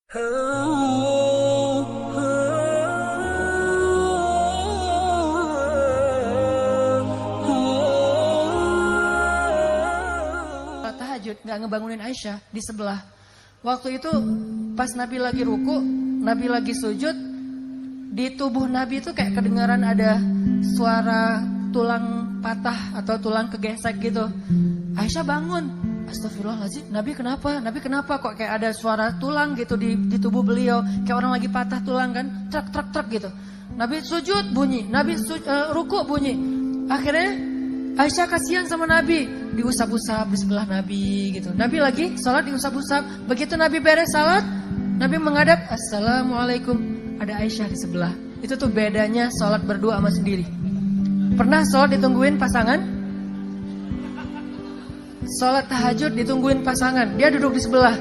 Tahajud nggak ngebangunin Aisyah di sebelah. Waktu itu pas Nabi lagi ruku, Nabi lagi sujud, di tubuh Nabi itu kayak kedengaran ada suara tulang patah atau tulang kegesek gitu. Aisyah bangun. Astagfirullahaladzim, Nabi kenapa? Nabi kenapa kok kayak ada suara tulang gitu di tubuh beliau, kayak orang lagi patah tulang kan, truk gitu. Nabi sujud bunyi, Nabi ruku bunyi. Akhirnya Aisyah kasihan sama Nabi, diusap-usap di sebelah Nabi gitu. Nabi lagi sholat diusap-usap. Begitu Nabi beres sholat, Nabi menghadap, Assalamualaikum. Ada Aisyah di sebelah. Itu tuh bedanya sholat berdua sama sendiri. Pernah sholat ditungguin pasangan? Sholat tahajud ditungguin pasangan, dia duduk di sebelah.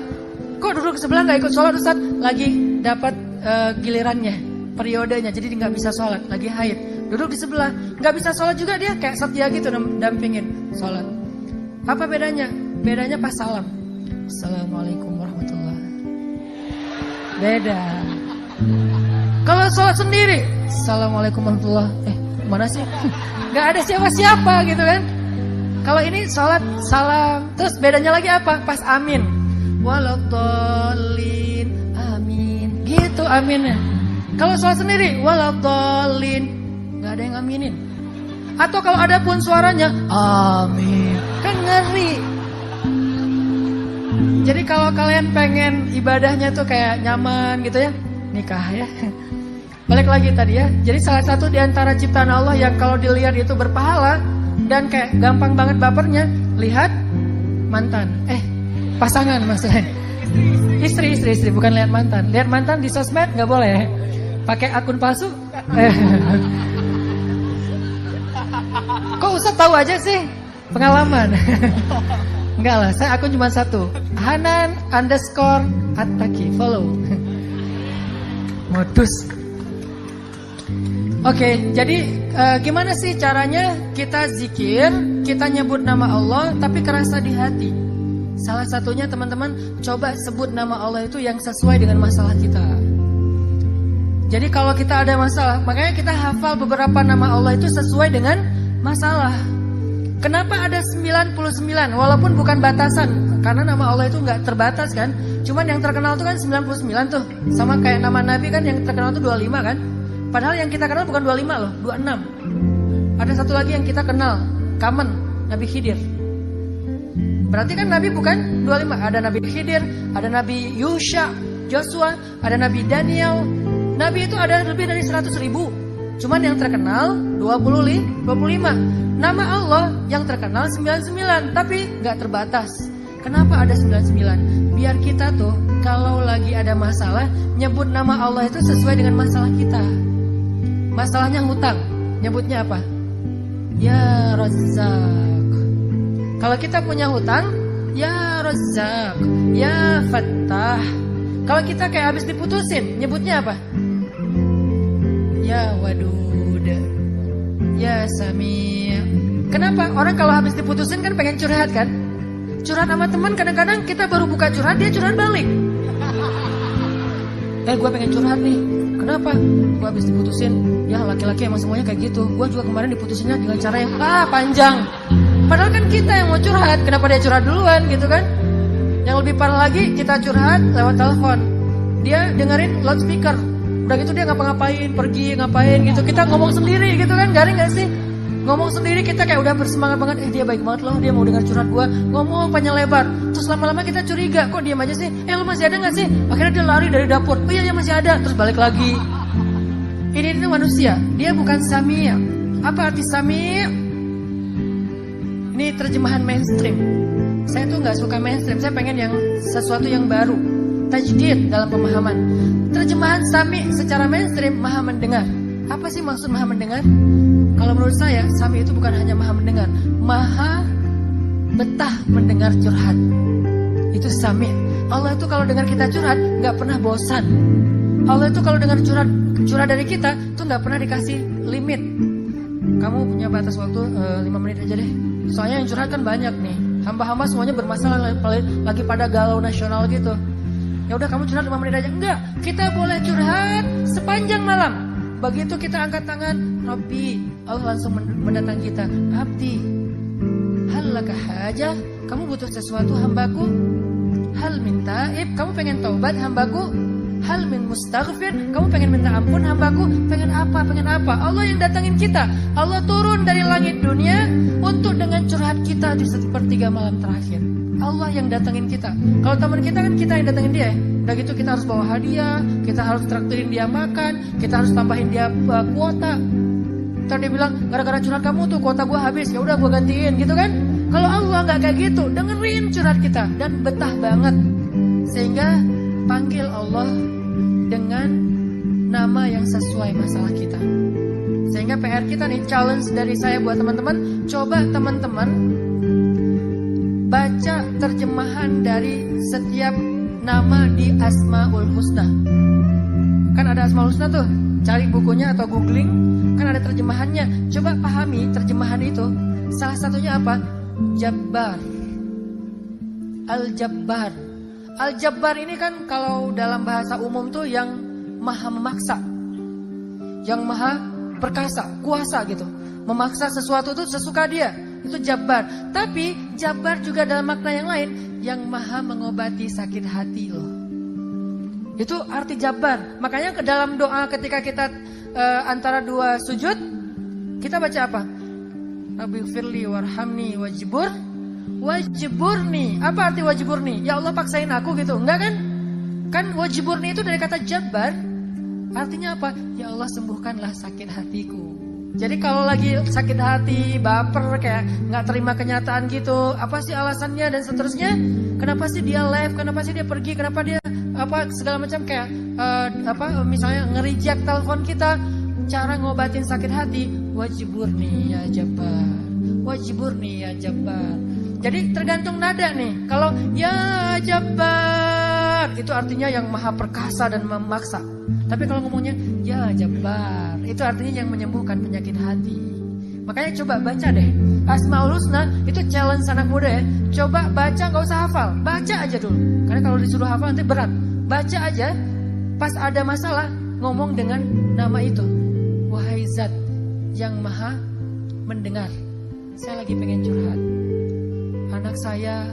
Kok duduk di sebelah gak ikut sholat Ustaz? Lagi dapat gilirannya, periodenya, jadi dia gak bisa sholat, lagi haid. Duduk di sebelah, gak bisa sholat juga dia kayak setia gitu dampingin sholat. Apa bedanya? Bedanya pas salam, Assalamualaikum warahmatullahi. Beda. Kalau sholat sendiri, Assalamualaikum warahmatullahi. Mana sih? Gak ada siapa-siapa gitu kan. Kalau ini sholat salam, terus bedanya lagi apa? Pas amin, waladhdallin, amin, gitu aminnya. Kalau sholat sendiri, waladhdallin, nggak ada yang aminin. Atau kalau ada pun suaranya, amin, kan ngeri. Jadi kalau kalian pengen ibadahnya tuh kayak nyaman gitu ya, nikah ya. Balik lagi tadi ya. Jadi salah satu di antara ciptaan Allah yang kalau dilihat itu berpahala dan kayak gampang banget bapernya, lihat mantan, pasangan maksudnya, istri, bukan lihat mantan. Lihat mantan di sosmed nggak boleh, pakai akun palsu. Kok Ustaz tahu aja sih, pengalaman. Enggak lah, saya akun cuma satu, Hanan_Attaqi, follow. Modus. Oke, jadi gimana sih caranya kita zikir, kita nyebut nama Allah tapi kerasa di hati. Salah satunya teman-teman coba sebut nama Allah itu yang sesuai dengan masalah kita. Jadi kalau kita ada masalah, makanya kita hafal beberapa nama Allah itu sesuai dengan masalah. Kenapa ada 99 walaupun bukan batasan, karena nama Allah itu nggak terbatas kan. Cuman yang terkenal itu kan 99 tuh. Sama kayak nama Nabi kan yang terkenal itu 25 kan. Padahal yang kita kenal bukan 25 loh, 26. Ada satu lagi yang kita kenal, common, Nabi Khidir. Berarti kan Nabi bukan 25. Ada Nabi Khidir, ada Nabi Yusha, Joshua, ada Nabi Daniel. Nabi itu ada lebih dari 100.000. Cuman yang terkenal 25. Nama Allah yang terkenal 99, tapi gak terbatas. Kenapa ada 99? Biar kita tuh kalau lagi ada masalah, nyebut nama Allah itu sesuai dengan masalah kita. Masalahnya hutang, nyebutnya apa? Ya Razzaq. Kalau kita punya hutang, ya Razzaq, ya Fattah. Kalau kita kayak habis diputusin, nyebutnya apa? Ya Wadud, ya Sami'. Kenapa? Orang kalau habis diputusin kan pengen curhat kan? Curhat sama teman, kadang-kadang kita baru buka curhat, dia curhat balik. Gue pengen curhat nih. Kenapa? Gue habis diputusin. Ya laki-laki emang semuanya kayak gitu. Gue juga kemarin diputusinnya dengan cara yang panjang. Padahal kan kita yang mau curhat. Kenapa dia curhat duluan gitu kan? Yang lebih parah lagi, kita curhat lewat telepon. Dia dengerin loudspeaker. Udah gitu dia ngapa-ngapain, pergi ngapain gitu. Kita ngomong sendiri gitu kan, garing gak sih? Ngomong sendiri kita kayak udah bersemangat banget. Dia baik banget loh, dia mau dengar curhat gue. Ngomong panjang lebar. Terus lama-lama kita curiga, kok diam aja sih? Lu masih ada gak sih? Akhirnya dia lari dari dapur. Oh iya masih ada. Terus balik lagi. Ini manusia, dia bukan Sami'. Apa arti Sami'? Ini terjemahan mainstream. Saya tuh gak suka mainstream. Saya pengen yang sesuatu yang baru, tajdid dalam pemahaman. Terjemahan Sami' secara mainstream, maha mendengar. Apa sih maksud maha mendengar? Kalau menurut saya, Sami itu bukan hanya maha mendengar, maha betah mendengar curhat. Itu Sami. Allah itu kalau dengar kita curhat, gak pernah bosan. Allah itu kalau dengar curhat dari kita, tuh gak pernah dikasih limit. Kamu punya batas waktu 5 menit aja deh. Soalnya yang curhat kan banyak nih. Hamba-hamba semuanya bermasalah, lagi pada galau nasional gitu. Ya udah kamu curhat 5 menit aja. Enggak, kita boleh curhat sepanjang malam. Begitu kita angkat tangan, Rabbi, Allah langsung mendatangi kita. Abdi, hal laka hajah, kamu butuh sesuatu hambaku? Hal min taib, kamu pengen taubat hambaku? Hal min mustaghfir, kamu pengen minta ampun hambaku? Pengen apa? Pengen apa? Allah yang datangin kita. Allah turun dari langit dunia untuk dengan curhat kita di sepertiga malam terakhir. Allah yang datangin kita. Kalau teman kita kan kita yang datangin dia. Udah gitu kita harus bawa hadiah, kita harus traktirin dia makan, kita harus tambahin dia kuota. Ntar dia bilang, gara-gara curhat kamu tuh kuota gue habis, ya udah gue gantiin gitu kan. Kalau Allah nggak kayak gitu, dengerin curhat kita dan betah banget. Sehingga panggil Allah dengan nama yang sesuai masalah kita. Sehingga PR kita nih, challenge dari saya buat teman-teman, coba teman-teman baca terjemahan dari setiap nama di Asmaul Husna. Kan ada Asmaul Husna tuh, cari bukunya atau googling, kan ada terjemahannya. Coba pahami terjemahan itu. Salah satunya apa? Jabbar, Al-Jabbar. Al-Jabbar ini kan kalau dalam bahasa umum tuh yang maha memaksa, yang maha perkasa, kuasa gitu. Memaksa sesuatu tuh sesuka dia, itu Jabbar. Tapi Jabbar juga dalam makna yang lain, yang maha mengobati sakit hati loh. Itu arti Jabbar. Makanya ke dalam doa ketika kita antara dua sujud, kita baca apa? Rabbighfirli warhamni wajburni. Apa arti wajburni? Ya Allah paksain aku gitu. Enggak kan? Kan wajburni itu dari kata Jabbar. Artinya apa? Ya Allah sembuhkanlah sakit hatiku. Jadi kalau lagi sakit hati, baper, kayak nggak terima kenyataan gitu, apa sih alasannya dan seterusnya? Kenapa sih dia live? Kenapa sih dia pergi? Kenapa dia apa segala macam kayak misalnya nge-reject telepon kita? Cara ngobatin sakit hati, wajiburni ya Jabbar, wajiburni ya Jabbar. Jadi tergantung nada nih. Kalau ya Jabbar itu artinya yang maha perkasa dan memaksa. Tapi kalau ngomongnya ya Jabbar, itu artinya yang menyembuhkan penyakit hati. Makanya coba baca deh Asmaul Husna, itu challenge anak muda ya. Coba baca, gak usah hafal, baca aja dulu. Karena kalau disuruh hafal nanti berat. Baca aja, pas ada masalah ngomong dengan nama itu. Wahai Zat yang maha mendengar, saya lagi pengen curhat. Anak saya,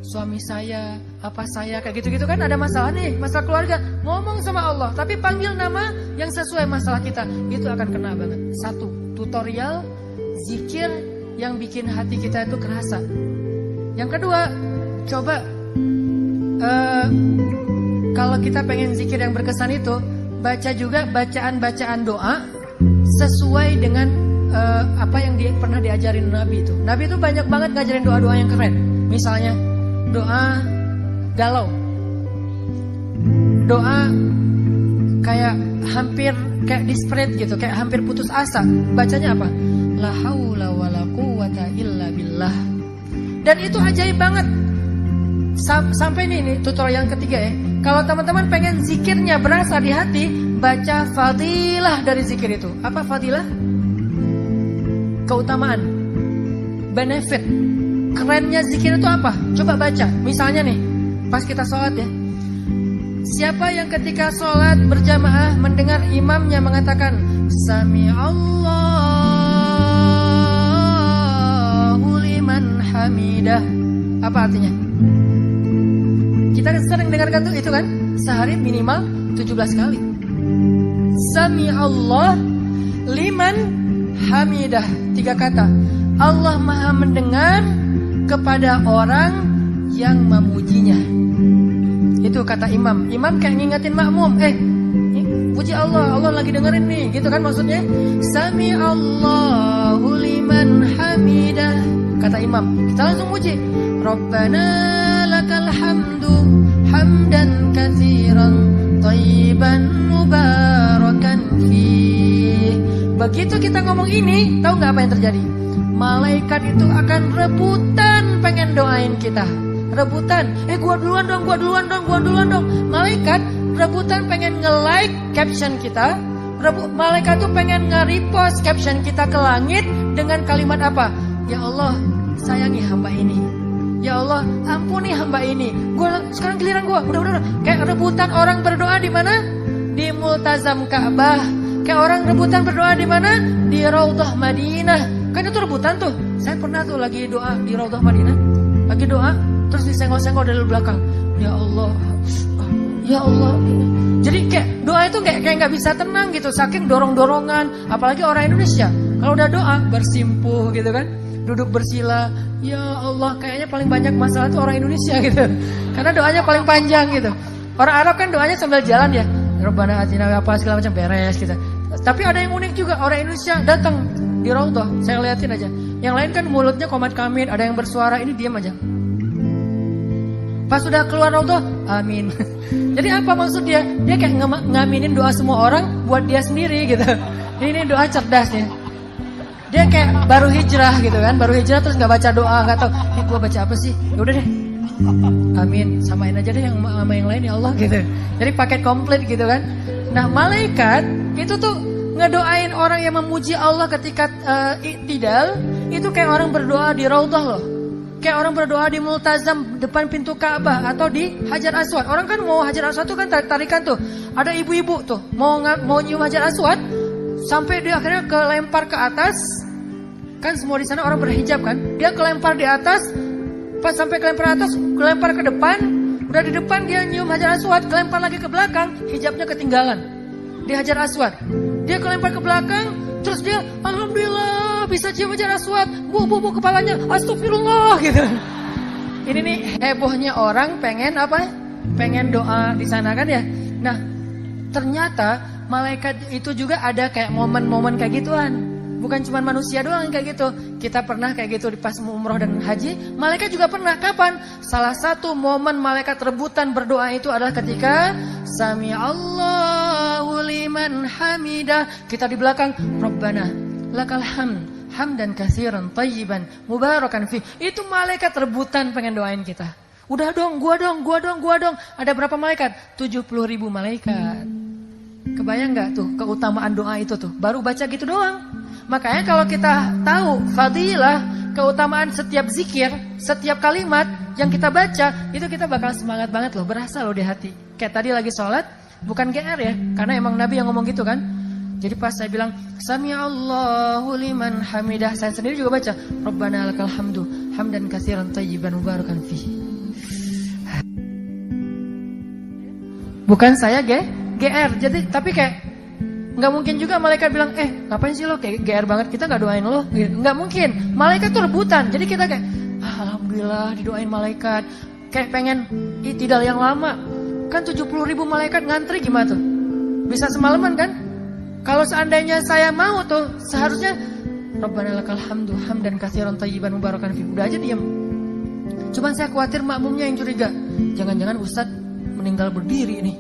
suami saya, apa saya, kayak gitu-gitu kan ada masalah nih, masalah keluarga. Ngomong sama Allah, tapi panggil nama yang sesuai masalah kita. Itu akan kena banget. Satu, tutorial zikir yang bikin hati kita itu kerasa. Yang kedua, coba kalau kita pengen zikir yang berkesan itu, baca juga bacaan-bacaan doa sesuai dengan apa yang pernah diajarin Nabi itu. Nabi itu banyak banget ngajarin doa-doa yang keren. Misalnya doa galau, doa kayak hampir kayak desperate gitu, kayak hampir putus asa. Bacanya apa? La haula wala quwata illa billah. Dan itu ajaib banget. Sampai ini tutorial yang ketiga ya. Kalau teman-teman pengen zikirnya berasa di hati, baca fadilah dari zikir itu. Apa fadilah? Keutamaan, benefit, kerennya zikir itu apa? Coba baca. Misalnya nih, pas kita sholat ya, siapa yang ketika sholat berjamaah mendengar imamnya mengatakan Sami Allahu liman hamidah, apa artinya? Kita sering dengarkan tuh itu kan, sehari minimal 17 kali. Sami Allah liman hamidah, 3 kata. Allah maha mendengar kepada orang yang memujinya. Itu kata imam. Imam kayak ngingetin makmum, puji Allah, Allah lagi dengerin nih, gitu kan maksudnya. Sami Allahu liman hamidah, kata imam. Kita langsung puji. Rabbana lakal hamdu hamdan katsiran thayyiban mubarakan fih. Begitu kita ngomong ini, tahu nggak apa yang terjadi? Malaikat itu akan rebutan pengen doain kita. Rebutan, gua duluan dong. Malaikat rebutan pengen nge-like caption kita. Malaikat tuh pengen nge-repost caption kita ke langit dengan kalimat apa? Ya Allah, sayangi hamba ini. Ya Allah, ampuni hamba ini. Sekarang giliran gua. Udah. Kayak rebutan orang berdoa di mana? Di Multazam Ka'bah. Kayak orang rebutan berdoa di mana? Di Raudhah Madinah. Kan itu rebutan tuh. Saya pernah tuh lagi doa di Raudhah Madinah. Lagi doa, terus disenggol-senggol dari belakang. Ya Allah. Ya Allah. Jadi kayak doa itu kayak nggak bisa tenang gitu, saking dorong-dorongan. Apalagi orang Indonesia. Kalau udah doa bersimpuh gitu kan, duduk bersila. Ya Allah, kayaknya paling banyak masalah itu orang Indonesia gitu. Karena doanya paling panjang gitu. Orang Arab kan doanya sambil jalan ya. Rabbana atina apa segala macam beres gitu. Tapi ada yang unik juga, orang Indonesia datang di Raudhah, saya liatin aja. Yang lain kan mulutnya komat kamit, ada yang bersuara, ini diam aja. Pas sudah keluar Raudhah, amin. Jadi apa maksud dia? Dia kayak ngaminin doa semua orang buat dia sendiri gitu. Ini doa cerdas ya. Dia kayak baru hijrah gitu kan, baru hijrah terus nggak baca doa, nggak tahu. Gua baca apa sih? Ya udah deh. Amin, samain aja deh yang sama yang lain ya Allah gitu. Jadi paket komplit gitu kan. Nah malaikat itu tuh ngedoain orang yang memuji Allah ketika i'tidal. Itu kayak orang berdoa di Raudhah loh. Kayak orang berdoa di Multazam depan pintu Ka'bah atau di Hajar Aswad. Orang kan mau Hajar Aswad tuh kan tarik-tarikan tuh. Ada ibu-ibu tuh mau nyium Hajar Aswad sampai dia akhirnya kelempar ke atas. Kan semua di sana orang berhijab kan. Dia kelempar di atas. Pas sampai kelempar atas, kelempar ke depan. Udah di depan dia nyium Hajar Aswad, kelempar lagi ke belakang, hijabnya ketinggalan di Hajar Aswad. Dia kelempar ke belakang, terus dia alhamdulillah bisa cium Hajar Aswad. Bu kepalanya, astagfirullah gitu. Ini nih hebohnya orang pengen apa? Pengen doa di sana kan ya. Nah, ternyata malaikat itu juga ada kayak momen-momen kayak gituan. Bukan cuma manusia doang yang kayak gitu. Kita pernah kayak gitu di pas umroh dan haji. Malaikat juga pernah. Kapan? Salah satu momen malaikat rebutan berdoa itu adalah ketika Sami Allahu liman hamidah. Kita di belakang Rabbana lakal hamd hamdan katsiran thayyiban mubarakan fi. Itu malaikat rebutan pengen doain kita. Udah dong, gua dong. Ada berapa malaikat? 70.000 malaikat. Kebayang gak tuh keutamaan doa itu tuh? Baru baca gitu doang. Makanya kalau kita tahu fadilah, keutamaan setiap zikir, setiap kalimat yang kita baca, itu kita bakal semangat banget loh, berasa loh di hati. Kayak tadi lagi sholat, bukan GR ya, karena emang Nabi yang ngomong gitu kan. Jadi pas saya bilang, Sami Allahu liman hamidah, saya sendiri juga baca, Rabbana lakal hamdu, hamdan katsiran thayyiban mubarakan fihi. Bukan saya GR, jadi tapi kayak nggak mungkin juga malaikat bilang, ngapain sih lo kayak GR banget, kita nggak doain lo, gitu. Nggak mungkin, malaikat tuh rebutan, jadi kita kayak, alhamdulillah didoain malaikat, kayak pengen i'tidal yang lama, kan 70.000 malaikat ngantri gimana tuh, bisa semalaman kan? Kalau seandainya saya mau tuh, seharusnya Rabbana lakal hamdu hamdan katsiran thayyiban mubarakan fi, udah aja diam. Cuman saya khawatir makmumnya yang curiga, jangan-jangan Ustadz meninggal berdiri nih,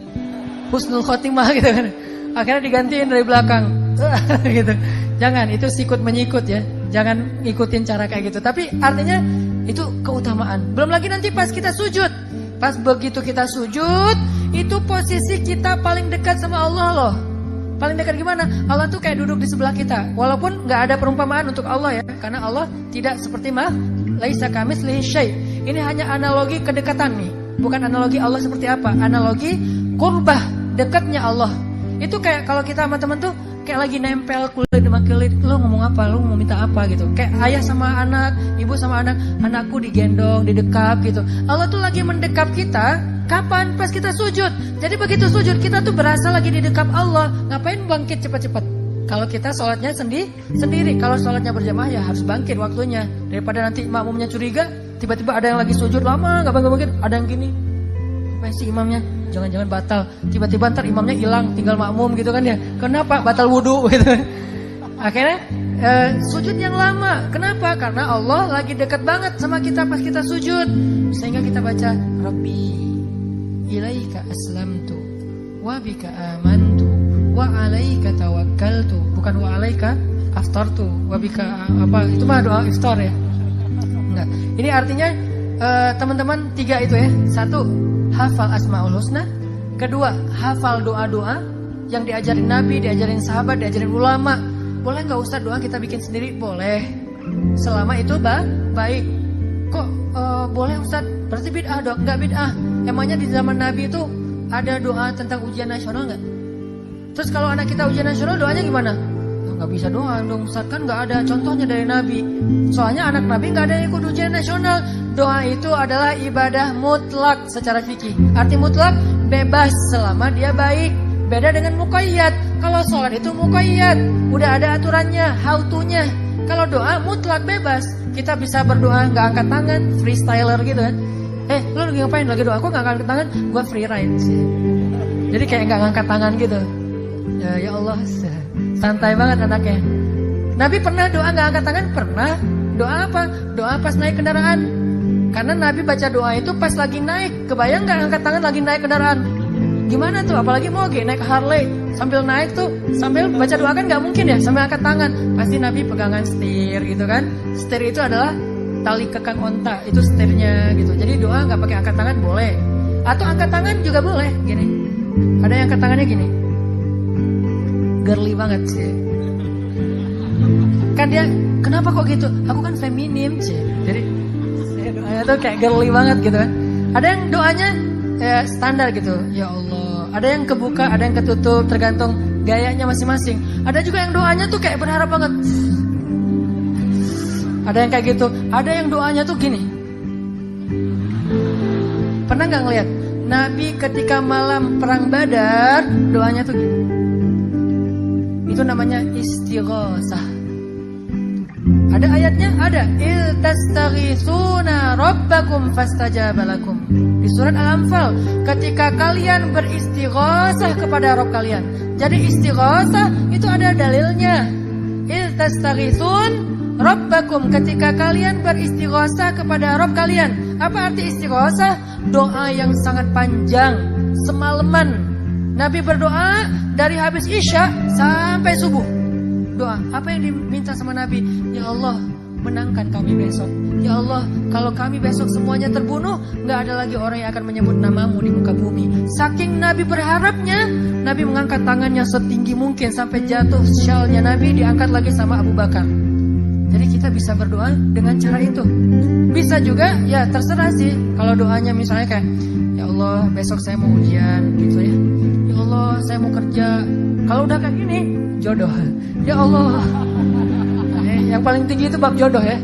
husnul khotimah gitu kan. Akhirnya digantiin dari belakang gitu. Jangan, itu sikut menyikut ya. Jangan ikutin cara kayak gitu. Tapi artinya itu keutamaan. Belum lagi nanti pas kita sujud. Pas begitu kita sujud, itu posisi kita paling dekat sama Allah loh. Paling dekat gimana? Allah tuh kayak duduk di sebelah kita. Walaupun gak ada perumpamaan untuk Allah ya. Karena Allah tidak seperti laisa kamitslihi syai'. Ini hanya analogi kedekatan nih. Bukan analogi Allah seperti apa. Analogi qurbah, dekatnya Allah. Itu kayak kalau kita sama temen tuh kayak lagi nempel kulit sama kulit. Lo ngomong apa, lo mau minta apa gitu. Kayak ayah sama anak, ibu sama anak. Anakku digendong, didekap gitu. Allah tuh lagi mendekap kita. Kapan? Pas kita sujud. Jadi begitu sujud kita tuh berasa lagi didekap Allah. Ngapain bangkit cepat-cepat? Kalau kita sholatnya sendiri. Kalau sholatnya berjamaah ya harus bangkit waktunya. Daripada nanti makmumnya curiga, tiba-tiba ada yang lagi sujud lama gak bangkit-bangkit. Ada yang gini, apa sih imamnya? Jangan-jangan batal. Tiba-tiba ntar imamnya hilang, tinggal makmum gitu kan ya. Kenapa? Batal wudhu gitu. Akhirnya sujud yang lama. Kenapa? Karena Allah lagi dekat banget sama kita pas kita sujud. Sehingga kita baca Rabbi ilaika aslamtu wa bika amantu wa alaika tawakkaltu. Bukan wa alaika aftartu wa bika apa? Itu mah doa iftar ya. Enggak. Ini artinya teman-teman 3 itu ya. 1, hafal Asmaul Husna. Kedua, hafal doa-doa yang diajarin Nabi, diajarin sahabat, diajarin ulama. Boleh nggak Ustaz doa kita bikin sendiri? Boleh, selama itu baik. kok boleh Ustaz? Berarti bid'ah dong? Enggak bid'ah. Emangnya di zaman Nabi itu ada doa tentang ujian nasional enggak? Terus kalau anak kita ujian nasional doanya gimana? Nggak bisa doa dong Ustaz, kan nggak ada contohnya dari Nabi. Soalnya anak Nabi nggak ada yang ikut ujian nasional. Doa itu adalah ibadah mutlak secara fikih. Arti mutlak bebas selama dia baik. Beda dengan muqayyad. Kalau sholat itu muqayyad, udah ada aturannya, how to-nya. Kalau doa mutlak bebas. Kita bisa berdoa nggak angkat tangan, freestyler gitu kan. Lu lagi ngapain? Lagi doa? Aku nggak angkat tangan, gua free ride sih. Jadi kayak nggak ngangkat tangan gitu. Ya Allah, santai banget anaknya. Nabi pernah doa nggak angkat tangan? Pernah. Doa apa? Doa pas naik kendaraan. Karena Nabi baca doa itu pas lagi naik. Kebayang nggak angkat tangan lagi naik kendaraan? Gimana tuh? Apalagi moge naik Harley sambil naik tuh sambil baca doa kan nggak mungkin ya sambil angkat tangan. Pasti Nabi pegangan setir gitu kan. Setir itu adalah tali kekang onta, itu setirnya gitu. Jadi doa nggak pakai angkat tangan boleh. Atau angkat tangan juga boleh gini. Ada yang angkat tangannya gini. Girly banget sih. Kan dia, kenapa kok gitu? Aku kan feminim sih. Jadi doanya tuh kayak girly banget gitu kan. Ada yang doanya standar gitu. Ya Allah. Ada yang kebuka, ada yang ketutup, tergantung gayanya masing-masing. Ada juga yang doanya tuh kayak berharap banget. Ada yang kayak gitu. Ada yang doanya tuh gini. Pernah nggak ngeliat Nabi ketika malam perang Badar doanya tuh gini? Itu namanya istighosah. Ada ayatnya, ada iltastaghisuna rabbakum fastajabalakum. Di surat Al-Anfal, ketika kalian beristighosah kepada Rabb kalian. Jadi istighosah itu ada dalilnya. Iltastaghisun rabbakum, ketika kalian beristighosah kepada Rabb kalian. Apa arti istighosah? Doa yang sangat panjang, semalaman. Nabi berdoa dari habis Isya sampai subuh. Doa, apa yang diminta sama Nabi? Ya Allah, menangkan kami besok. Ya Allah, kalau kami besok semuanya terbunuh, nggak ada lagi orang yang akan menyebut namamu di muka bumi. Saking Nabi berharapnya, Nabi mengangkat tangannya setinggi mungkin sampai jatuh syalnya Nabi diangkat lagi sama Abu Bakar. Jadi kita bisa berdoa dengan cara itu. Bisa juga, ya terserah sih. Kalau doanya misalnya kayak, ya Allah, besok saya mau ujian gitu ya. Ya Allah, saya mau kerja. Kalau udah kayak gini, jodoh. Ya Allah. Yang paling tinggi itu bab jodoh ya.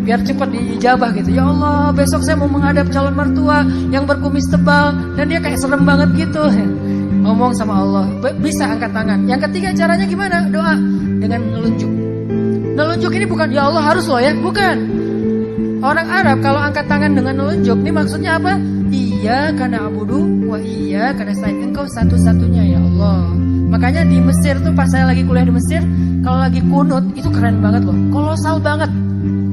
Biar cepat diijabah gitu. Ya Allah, besok saya mau menghadap calon mertua yang berkumis tebal dan dia kayak serem banget gitu. Ngomong sama Allah, bisa angkat tangan. Yang ketiga caranya gimana? Doa dengan nelunjuk. Nelunjuk ini bukan ya Allah harus loh ya, bukan. Orang Arab kalau angkat tangan dengan nelunjuk, ini maksudnya apa? Iya karena abudu, wa iya karena selain engkau satu-satunya ya Allah. Makanya di Mesir tuh pas saya lagi kuliah di Mesir, kalau lagi kunut itu keren banget loh, kolosal banget.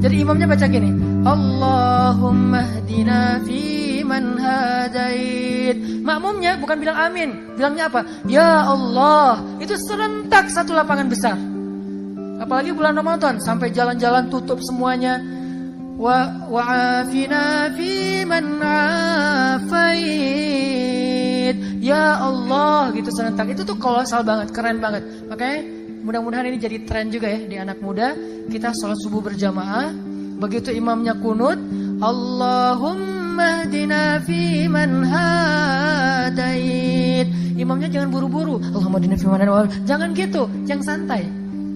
Jadi imamnya baca gini, Allahumma hdina fi man hadait. Makmumnya bukan bilang amin, bilangnya apa? Ya Allah. Itu serentak satu lapangan besar. Apalagi bulan Ramadan, sampai jalan-jalan tutup semuanya. Wa'afina fi man afait. Ya Allah, gitu serentak. Itu tuh kolosal banget, keren banget. Makanya mudah-mudahan ini jadi tren juga ya di anak muda. Kita sholat subuh berjamaah. Begitu imamnya kunut, Allahumma hdina fi man hadait. Imamnya jangan buru-buru. Allahumma hdina fi man hadait. Jangan gitu, yang santai.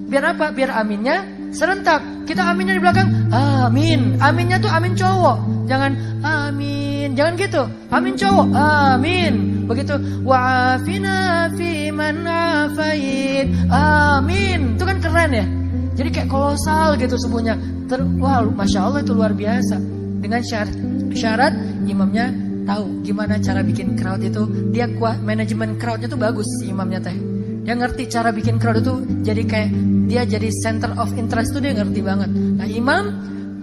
Biar apa? Biar aminnya serentak. Kita aminnya di belakang, amin. Aminnya tuh amin cowok. Jangan amin. Jangan gitu. Amin cowok, amin. Begitu, wa'afina fi man afait. Amin. Itu kan keren ya. Jadi kayak kolosal gitu subuhnya. Wah, Masya Allah itu luar biasa. Dengan syarat imamnya tahu gimana cara bikin crowd itu. Dia kuat, manajemen crowdnya tuh bagus si imamnya teh. Dia ngerti cara bikin crowd itu jadi kayak dia jadi center of interest tuh dia ngerti banget. Nah imam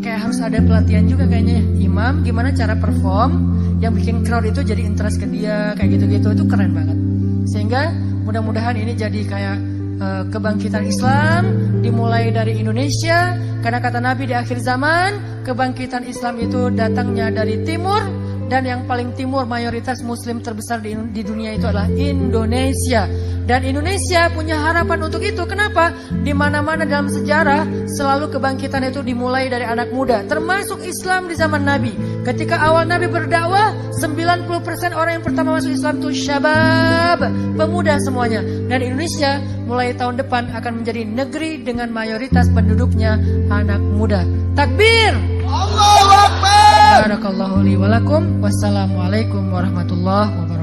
kayak harus ada pelatihan juga kayaknya ya. Imam gimana cara perform yang bikin crowd itu jadi interest ke dia kayak gitu-gitu, itu keren banget. Sehingga mudah-mudahan ini jadi kayak kebangkitan Islam dimulai dari Indonesia. Karena kata Nabi di akhir zaman kebangkitan Islam itu datangnya dari timur. Dan yang paling timur mayoritas muslim terbesar di dunia itu adalah Indonesia. Dan Indonesia punya harapan untuk itu. Kenapa? Di mana-mana dalam sejarah selalu kebangkitan itu dimulai dari anak muda. Termasuk Islam di zaman Nabi. Ketika awal Nabi berdakwah, 90% orang yang pertama masuk Islam itu syabab, pemuda semuanya. Dan Indonesia mulai tahun depan akan menjadi negeri dengan mayoritas penduduknya anak muda. Takbir! Allahu Akbar. Barakallahu li walakum. Wassalamualaikum warahmatullahi wabarakatuh.